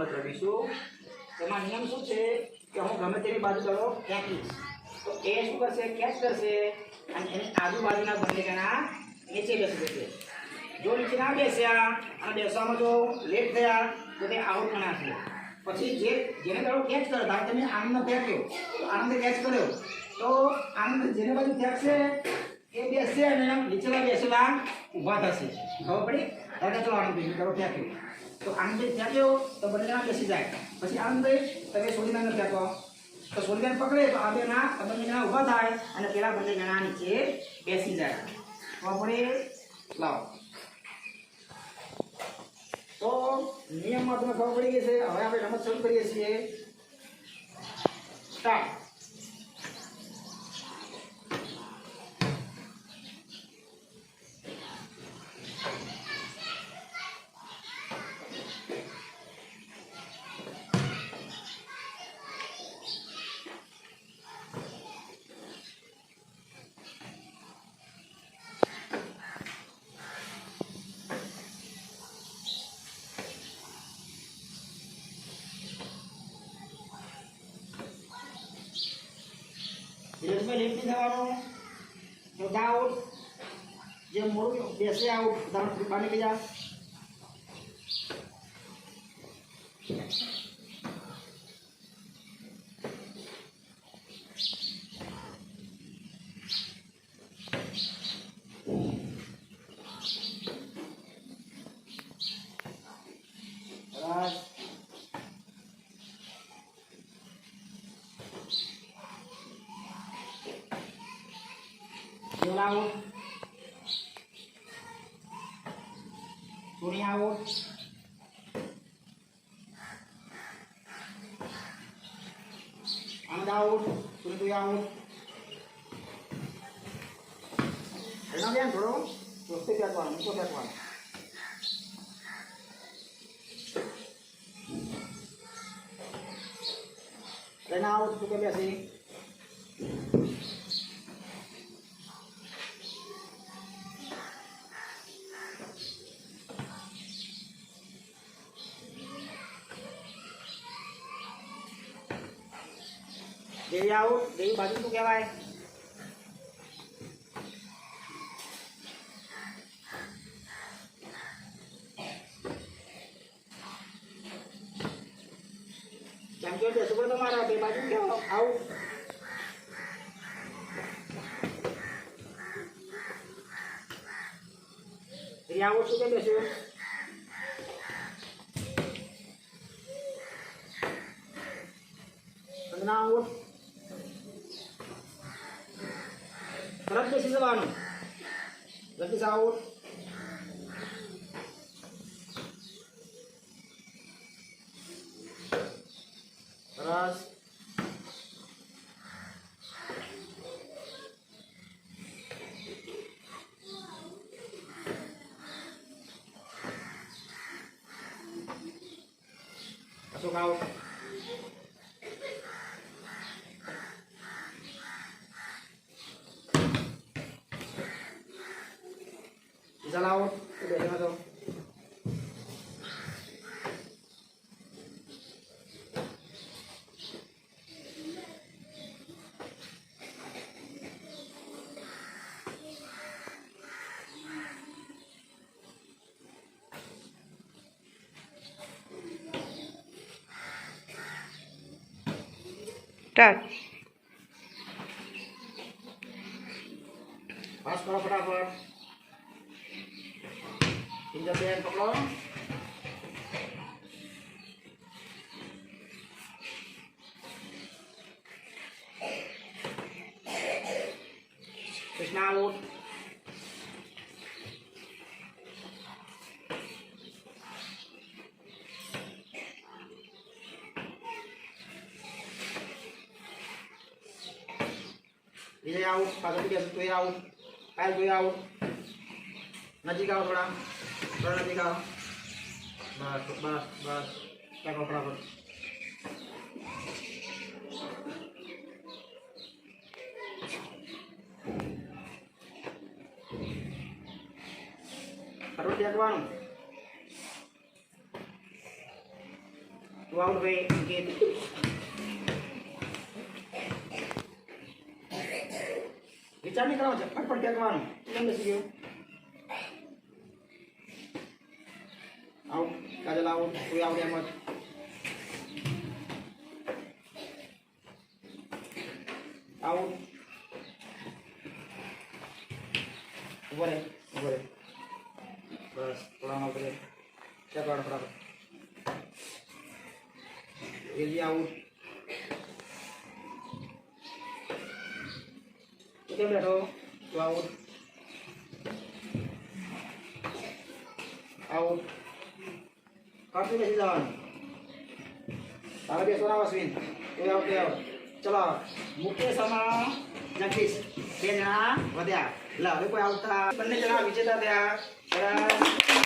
રમત રમીશું. એમાં નિયમ શું છે કે હું ગમે તેની બાજુ દડો ફેંકીશ તો એ શું કરશે, કેચ કરશે અને એની આજુબાજુના બંને જણા નીચે બેસી જશે. જો નીચે ના બેસ્યા અને બેસવામાં જો લેટ થયા તો તે આઉટ ગણાશે. પછી જેને દડો કેચ કર્યો, ધારો તમે આનંદ ફેંક્યો તો આનંદે કેચ કર્યો તો આનંદ જેને બાજુ ફેંકશે એ બેસશે અને નીચેના બેસેલા ઊભા થશે. ખબર પડી? હવે ચલો આનંદભાઈ દડો ફેંક્યો તો આનંદભાઈ ફેંક્યો તો બંને જણા બેસી જાય. પછી આનંદભાઈ તમે સોલીનાને ફેંકો તો સોલીનાને પકડે તો આ બેના બંને જણા ઊભા થાય અને પેલા બંને જણા નીચે બેસી જાય. ખબર પડી? લાવો તો નિયમમાં તમને ખબર પડી ગઈ છે. હવે આપણે રમત શરૂ કરીએ છીએ. સ્ટાર્ટ. ધીરજભાઈ લેટ નહીં થવાનું. બધા આઉટ. જે મોડું બેસે આઉટ. બહાર નીકળી જા. out. Tony out. Anand out. Tony out. Enak ya bro. Terus tiga tuan, itu tiga tuan. Then out juga biasa. Dewi out, Dewi baju tu kewai. Champion dia super tu marah, Dewi baju kewai out. Dewi out tu biasa. Kena out. Terus ke sini mana? Lagi out. Terus. Masuk out. Bisa laut, udah ada tuh. Start. Pas kalau fटाफट. Pinjam dia poklo. Krishna out. Vijay out. Pasal dia tu out. Pal tu out. नजीक आओ थोड़ा नजीक आओ. बस बस बस क्या कपड़ा पर terus dia tuan તું આઉટ ભાઈ અંકિત. વિચાર નહીં કરવાનો છે, ફટફટ ફેંકવાનું. કેમ બેસી ગયો? આઉટ. કાજલ આઉટ. તું આઉટ એમ જ. આઉટ. ઉભો રહે, ઉભો રહે. બસ થોડા ઉભો રહે. ચેક વાળો બરાબર. એજી આઉટ. કેમ બેઠો? તું આઉટ. આઉટ. કાપી બેસી જવાનું. તારે બેસવાના અશ્વિન. તું આઉટ કે આઉટ. ચલો મુકેશ અને જગદીશ 2 જણા વધ્યા. એટલે હવે કોઈ આવતા બંને જણા વિજેતા થયા.